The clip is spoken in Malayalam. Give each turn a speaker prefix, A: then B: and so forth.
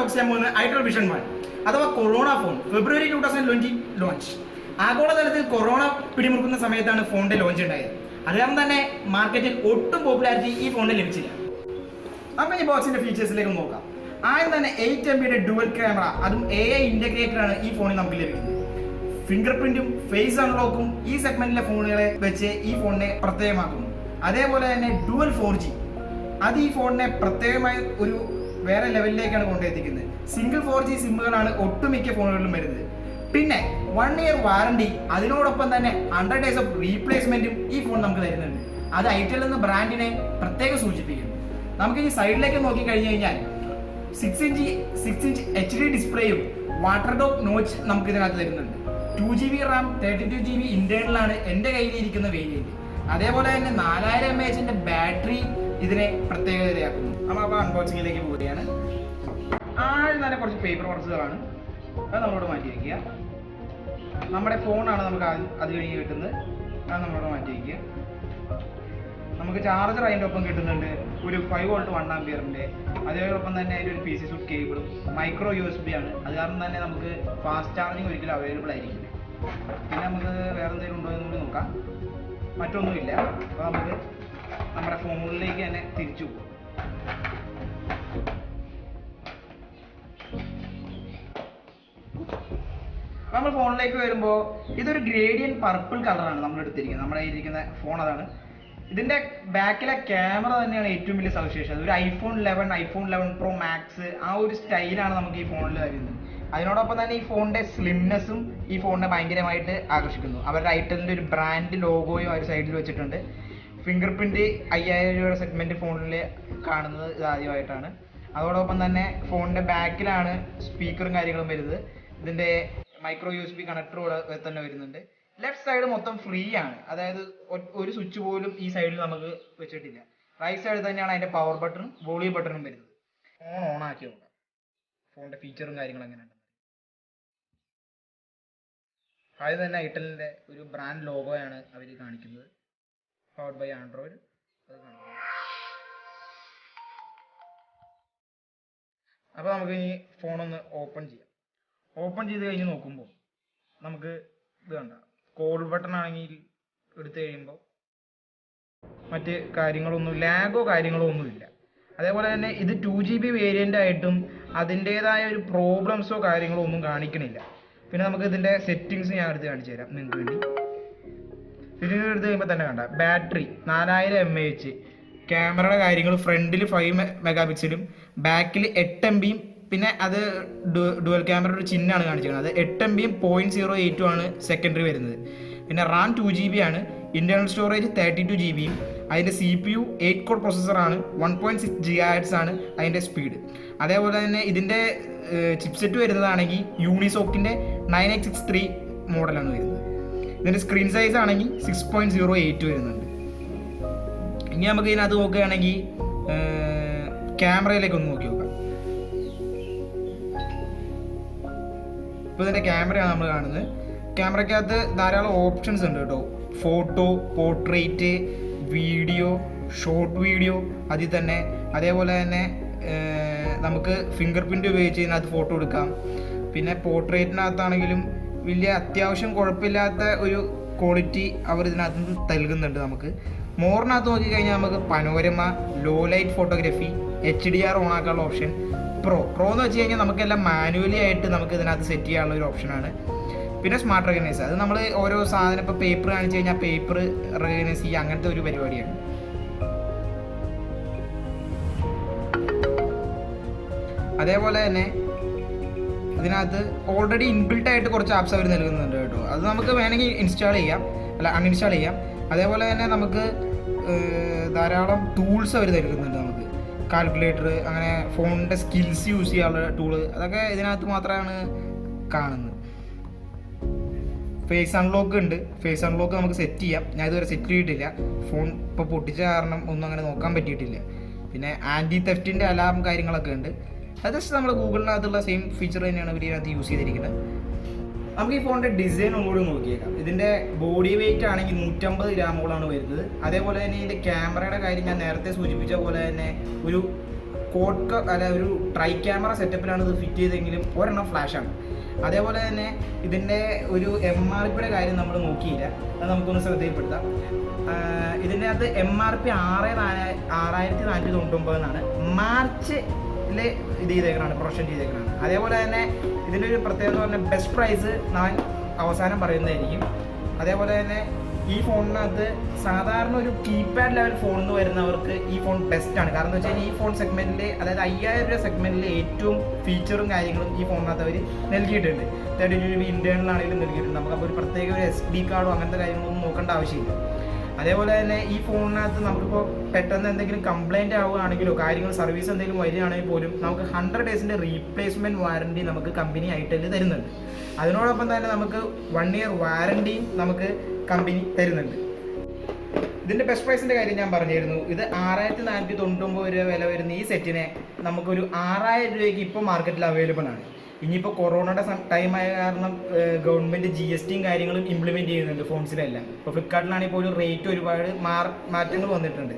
A: അൺബോക്സ് ചെയ്യാൻ പോകുന്നത് Itel Vision 1 അഥവാ കൊറോണ ഫോൺ. ഫെബ്രുവരി 2020 ലോഞ്ച്. ആഗോളതലത്തിൽ കൊറോണ പിടിമുറുക്കുന്ന സമയത്താണ് ഫോണിന്റെ ലോഞ്ച് ഉണ്ടായത്. അതുകാരണം തന്നെ മാർക്കറ്റിൽ ഒട്ടും പോപ്പുലാരിറ്റി ഈ ഫോണിന് ലഭിച്ചില്ല. അപ്പം ഈ ബോക്സിന്റെ ഫീച്ചേഴ്സിലേക്ക് നോക്കാം. ആദ്യം തന്നെ 8 MB ഡുവൽ ക്യാമറ, അതും AI ഇന്റഗ്രേറ്റഡ് ആണ് ഈ ഫോണിൽ നമുക്ക് ലഭിക്കുന്നത്. ഫിംഗർ പ്രിന്റും ഫേസ് അൺലോക്കും ഈ സെഗ്മെന്റിലെ ഫോണുകളെ വെച്ച് ഈ ഫോണിനെ പ്രത്യേകമാക്കുന്നു. അതേപോലെ തന്നെ ഡുവൽ 4G, അത് ഈ ഫോണിനെ പ്രത്യേകമായ ഒരു വേറെ ലെവലിലേക്കാണ് കൊണ്ടെത്തിക്കുന്നത്. സിംഗിൾ 4G സിമ്മുകളാണ് ഒട്ടുമിക്ക ഫോണുകളിലും വരുന്നത്. പിന്നെ 1 ഇയർ വാറണ്ടി, അതിനോടൊപ്പം തന്നെ 100 days ഓഫ് റീപ്ലേസ്മെന്റും ഈ ഫോൺ നമുക്ക് തരുന്നുണ്ട്. അത് ഐറ്റൽ എന്ന ബ്രാൻഡിനെ പ്രത്യേകം സൂചിപ്പിക്കുന്നു. നമുക്കിനി സൈഡിലേക്ക് നോക്കി കഴിഞ്ഞു കഴിഞ്ഞാൽ 6 ഇഞ്ച് HD ഡിസ്പ്ലേയും വാട്ടർ ഡോപ്പ് നോച്ച് നമുക്ക് ഇതിനകത്ത് തരുന്നുണ്ട്. 2GB റാം 32GB ഇന്റേണലാണ് എൻ്റെ കയ്യിലിരിക്കുന്ന വേരിയന്റ്. അതേപോലെ തന്നെ 4000 mAh ബാറ്ററി ഇതിനെ പ്രത്യേകതയാക്കുന്നു. നമ്മൾ അൺബോക്സിംഗിലേക്ക് പോവുകയാണ്. ആദ്യം തന്നെ കുറച്ച് പേപ്പർ വർക്സുകളാണ്, അത് നമ്മളോട് മാറ്റി വയ്ക്കുക. നമ്മുടെ ഫോണാണ് നമുക്ക് അത് കഴിഞ്ഞ് കിട്ടുന്നത്, അത് നമ്മളോട് മാറ്റി വയ്ക്കുക. നമുക്ക് ചാർജർ അതിൻ്റെ ഒപ്പം കിട്ടുന്നുണ്ട്, ഒരു 5V 1 ആംപിയറിൻ്റെ. അതേപോലെ തന്നെ അതിൻ്റെ ഒരു PC സൂട്ട് കേബിളും മൈക്രോ USB ആണ്. അത് കാരണം തന്നെ നമുക്ക് ഫാസ്റ്റ് ചാർജിങ് ഒരിക്കലും അവൈലബിൾ ആയിരിക്കില്ല. പിന്നെ നമുക്ക് വേറെ എന്തെങ്കിലും ഉണ്ടോ എന്ന് കൂടി നോക്കാം. മറ്റൊന്നുമില്ല. അപ്പോൾ നമുക്ക് നമ്മുടെ ഫോണിലേക്ക് തന്നെ തിരിച്ചു പോകും. നമ്മൾ ഫോണിലേക്ക് വരുമ്പോൾ ഇതൊരു ഗ്രേഡിയൻ പർപ്പിൾ കളറാണ് നമ്മൾ എടുത്തിരിക്കുന്നത്. നമ്മുടെ കയ്യിലിരിക്കുന്ന ഫോൺ അതാണ്. ഇതിന്റെ ബാക്കിലെ ക്യാമറ തന്നെയാണ് ഏറ്റവും വലിയ സവിശേഷത. ഒരു iPhone 11 Pro Max ആ ഒരു സ്റ്റൈലാണ് നമുക്ക് ഈ ഫോണിൽ വരുന്നത്. അതിനോടൊപ്പം തന്നെ ഈ ഫോണിന്റെ സ്ലിംനെസ്സും ഈ ഫോണിനെ ഭയങ്കരമായിട്ട് ആകർഷിക്കുന്നു. അവരുടെ ഐറ്റലിന്റെ ഒരു ബ്രാൻഡ് ലോഗോയും അവർ സൈഡിൽ വെച്ചിട്ടുണ്ട്. ഫിംഗർ പ്രിന്റ് 5000 രൂപയുടെ സെഗ്മെന്റ് ഫോണിൽ കാണുന്നത് ഇത് ആദ്യമായിട്ടാണ്. അതോടൊപ്പം തന്നെ ഫോണിന്റെ ബാക്കിലാണ് സ്പീക്കറും കാര്യങ്ങളും വരുന്നത്. ഇതിന്റെ മൈക്രോ USB കണക്ടർ തന്നെ വരുന്നുണ്ട്. ലെഫ്റ്റ് സൈഡ് മൊത്തം ഫ്രീ ആണ്, അതായത് ഒരു സ്വിച്ച് പോലും ഈ സൈഡിൽ നമുക്ക് വെച്ചിട്ടില്ല. റൈറ്റ് സൈഡ് തന്നെയാണ് അതിന്റെ പവർ ബട്ടണും വോളിയം ബട്ടണും വരുന്നത്. ഫോൺ ഓൺ ആക്കി നോക്കാം, ഫോണിന്റെ ഫീച്ചറും കാര്യങ്ങളും എങ്ങനെയുണ്ട്. ആദ്യം തന്നെ ഐറ്റലിന്റെ ഒരു ബ്രാൻഡ് ലോഗോയാണ് അവർ കാണിക്കുന്നത്. പവർഡ് ബൈ ആൻഡ്രോയിഡ് അത് കാണിക്കുന്നത്. അപ്പോൾ നമുക്ക് ഈ ഫോണൊന്ന് ഓപ്പൺ ചെയ്യാം. ഓപ്പൺ ചെയ്ത് കഴിഞ്ഞ് നോക്കുമ്പോൾ നമുക്ക് ഇത് കണ്ട കോൾ ബട്ടൺ ആണെങ്കിൽ എടുത്തു കഴിയുമ്പോൾ മറ്റ് കാര്യങ്ങളൊന്നും ലാഗോ കാര്യങ്ങളോ ഒന്നുമില്ല. അതേപോലെ തന്നെ ഇത് 2GB വേരിയൻ്റ് ആയിട്ടും അതിൻ്റേതായ ഒരു പ്രോബ്ലംസോ കാര്യങ്ങളോ ഒന്നും കാണിക്കണില്ല. പിന്നെ നമുക്ക് ഇതിൻ്റെ സെറ്റിങ്സ് ഞാൻ എടുത്ത് കാണിച്ചു തരാം നിങ്ങൾക്ക് വേണ്ടി. ഇതിന് എടുത്ത് കഴിയുമ്പോൾ തന്നെ കണ്ട ബാറ്ററി 4000 mAh, ക്യാമറയുടെ കാര്യങ്ങൾ ഫ്രണ്ടിൽ 5 മെഗാപിക്സലും ബാക്കിൽ 8 MB, പിന്നെ അത് ഡുവൽ ക്യാമറ ഒരു ചിഹ്നമാണ് കാണിച്ചിരിക്കുന്നത്. അത് 8 MB 0.08 ആണ് സെക്കൻഡറി വരുന്നത്. പിന്നെ റാം 2GB ആണ്, ഇന്റേണൽ സ്റ്റോറേജ് 32GB, അതിൻ്റെ CPU 8 കോർ പ്രോസസ്സറാണ്, 1.6 GHz ആണ് അതിൻ്റെ സ്പീഡ്. അതേപോലെ തന്നെ ഇതിൻ്റെ ചിപ്സെറ്റ് വരുന്നതാണെങ്കിൽ യൂണിസോക്കിൻ്റെ 9863 മോഡലാണ് വരുന്നത്. ഇതിൻ്റെ സ്ക്രീൻ സൈസ് ആണെങ്കിൽ 6.08 വരുന്നുണ്ട്. ഇനി നമുക്ക് ഇതിനകത്ത് നോക്കുകയാണെങ്കിൽ ക്യാമറയിലേക്ക് ഒന്ന് നോക്കി നോക്കാം. ഇപ്പോൾ ഇതിൻ്റെ ക്യാമറയാണ് നമ്മൾ കാണുന്നത്. ക്യാമറയ്ക്കകത്ത് ധാരാളം ഓപ്ഷൻസ് ഉണ്ട് കേട്ടോ. Photo, portrait, video, short video അതിൽ തന്നെ. അതേപോലെ തന്നെ നമുക്ക് ഫിംഗർ പ്രിൻ്റ് ഉപയോഗിച്ച് ഇതിനകത്ത് ഫോട്ടോ എടുക്കാം. പിന്നെ പോർട്രേറ്റിനകത്താണെങ്കിലും വലിയ അത്യാവശ്യം കുഴപ്പമില്ലാത്ത ഒരു ക്വാളിറ്റി അവർ ഇതിനകത്ത് നൽകുന്നുണ്ട്. നമുക്ക് മോറിനകത്ത് നോക്കിക്കഴിഞ്ഞാൽ നമുക്ക് panorama, low light photography, HDR on ആക്കാനുള്ള ഓപ്ഷൻ, പ്രോ എന്ന് വെച്ച് കഴിഞ്ഞാൽ നമുക്കെല്ലാം മാനുവലി ആയിട്ട് നമുക്ക് ഇതിനകത്ത് സെറ്റ് ചെയ്യാനുള്ള ഒരു ഓപ്ഷനാണ്. പിന്നെ സ്മാർട്ട് റെക്കഗ്നൈസ്, അത് നമ്മൾ ഓരോ സാധനം ഇപ്പോൾ പേപ്പർ കാണിച്ചു കഴിഞ്ഞാൽ പേപ്പർ റെക്കഗ്നൈസ് ചെയ്യുക, അങ്ങനത്തെ ഒരു പരിപാടിയാണ്. അതേപോലെ തന്നെ ഇതിനകത്ത് ഓൾറെഡി ഇൻബിൽട്ട് ആയിട്ട് കുറച്ച് ആപ്സ് അവർ നൽകുന്നുണ്ട് കേട്ടോ. അത് നമുക്ക് വേണമെങ്കിൽ ഇൻസ്റ്റാൾ ചെയ്യാം, അല്ല അൺഇൻസ്റ്റാൾ ചെയ്യാം. അതേപോലെ തന്നെ നമുക്ക് ധാരാളം ടൂൾസ് അവർ നൽകുന്നുണ്ട്. നമുക്ക് കാൽക്കുലേറ്റർ, അങ്ങനെ ഫോണിൻ്റെ സ്കിൽസ് യൂസ് ചെയ്യാനുള്ള ടൂള്, അതൊക്കെ ഇതിനകത്ത് മാത്രമാണ് കാണുന്നത്. ഫേസ് അൺലോക്ക് ഉണ്ട്. ഫേസ് അൺലോക്ക് നമുക്ക് സെറ്റ് ചെയ്യാം. ഞാൻ ഇതുവരെ സെറ്റ് ചെയ്തിട്ടില്ല, ഫോൺ ഇപ്പോൾ പൊട്ടിച്ച കാരണം ഒന്നും അങ്ങനെ നോക്കാൻ പറ്റിയിട്ടില്ല. പിന്നെ ആൻറ്റി തെഫ്റ്റിൻ്റെ അലാം കാര്യങ്ങളൊക്കെ ഉണ്ട്. അത് ജസ്റ്റ് നമ്മൾ ഗൂഗിളിനകത്തുള്ള സെയിം ഫീച്ചർ തന്നെയാണ് ഇവർ ഇതിനകത്ത് യൂസ് ചെയ്തിരിക്കുന്നത്. നമുക്ക് ഈ ഫോണിൻ്റെ ഡിസൈൻ ഒന്നുകൂടി നോക്കിയേക്കാം. ഇതിൻ്റെ ബോഡി വെയിറ്റ് ആണെങ്കിൽ 150 ഗ്രാമോളാണ് വരുന്നത്. അതേപോലെ തന്നെ ഇതിൻ്റെ ക്യാമറയുടെ കാര്യം ഞാൻ നേരത്തെ സൂചിപ്പിച്ച പോലെ തന്നെ ഒരു ഒരു ട്രൈ ക്യാമറ സെറ്റപ്പിലാണ് ഇത് ഫിറ്റ് ചെയ്തെങ്കിലും ഒരെണ്ണം ഫ്ലാഷാണ്. അതേപോലെ തന്നെ ഇതിൻ്റെ ഒരു MRP കാര്യം നമ്മൾ നോക്കിയില്ല, അത് നമുക്കൊന്ന് ശ്രദ്ധയിൽപ്പെടുത്താം. ഇതിൻ്റെ അകത്ത് MRP 6,499 എന്നാണ് മാർച്ചിൽ ഇത് ചെയ്തേക്കണാണ്, പ്രൊഡക്ഷൻ ചെയ്തേക്കണാണ്. അതേപോലെ തന്നെ ഇതിൻ്റെ ഒരു പ്രത്യേകത എന്ന് പറഞ്ഞാൽ ബെസ്റ്റ് പ്രൈസ് ഞാൻ അവസാനം പറയുന്നതായിരിക്കും. അതേപോലെ തന്നെ ഈ ഫോണിനകത്ത് സാധാരണ ഒരു കീപാഡ് ലെവൽ ഫോണിൽ നിന്ന് വരുന്നവർക്ക് ഈ ഫോൺ ബെസ്റ്റാണ്. കാരണം എന്താ വെച്ച് കഴിഞ്ഞാൽ ഈ ഫോൺ സെഗ്മെൻറ്റിൽ, അതായത് 5,000 രൂപ സെഗ്മെൻറ്റിൽ ഏറ്റവും ഫീച്ചറും കാര്യങ്ങളും ഈ ഫോണിനകത്ത് അവർ നൽകിയിട്ടുണ്ട്. 32GB ഇൻറ്റേർണൽ ആണെങ്കിലും നൽകിയിട്ടുണ്ട്. നമുക്കപ്പോൾ ഒരു പ്രത്യേക ഒരു SD കാർഡോ അങ്ങനത്തെ കാര്യങ്ങളൊന്നും നോക്കേണ്ട ആവശ്യമില്ല. അതേപോലെ തന്നെ ഈ ഫോണിനകത്ത് നമുക്കിപ്പോൾ പെട്ടെന്ന് എന്തെങ്കിലും കംപ്ലൈൻറ്റ് ആവുകയാണെങ്കിലോ കാര്യങ്ങൾ സർവീസ് എന്തെങ്കിലും വരികയാണെങ്കിൽ പോലും നമുക്ക് 100 ഡേയ്സിൻ്റെ റീപ്ലേസ്മെൻറ്റ് വാറണ്ടി നമുക്ക് കമ്പനി ഐറ്റൽ തരുന്നുണ്ട്. അതിനോടൊപ്പം തന്നെ നമുക്ക് 1 ഇയർ വാറണ്ടിയും നമുക്ക് കമ്പനി തരുന്നുണ്ട്. ഇതിൻ്റെ ബെസ്റ്റ് പ്രൈസിൻ്റെ കാര്യം ഞാൻ പറഞ്ഞിരുന്നു. ഇത് 6,499 രൂപ വില വരുന്ന ഈ സെറ്റിനെ നമുക്കൊരു 6,000 രൂപയ്ക്ക് ഇപ്പോൾ മാർക്കറ്റിൽ അവൈലബിൾ ആണ്. ഇനിയിപ്പോൾ കൊറോണയുടെ ടൈമായ കാരണം ഗവൺമെൻറ് GSTയും കാര്യങ്ങളും ഇംപ്ലിമെൻറ്റ് ചെയ്യുന്നുണ്ട് ഫോൺസിലെല്ലാം. ഇപ്പോൾ ഫ്ലിപ്കാർട്ടിലാണെങ്കിൽ പോലും റേറ്റ് ഒരുപാട് മാറ്റങ്ങൾ വന്നിട്ടുണ്ട്.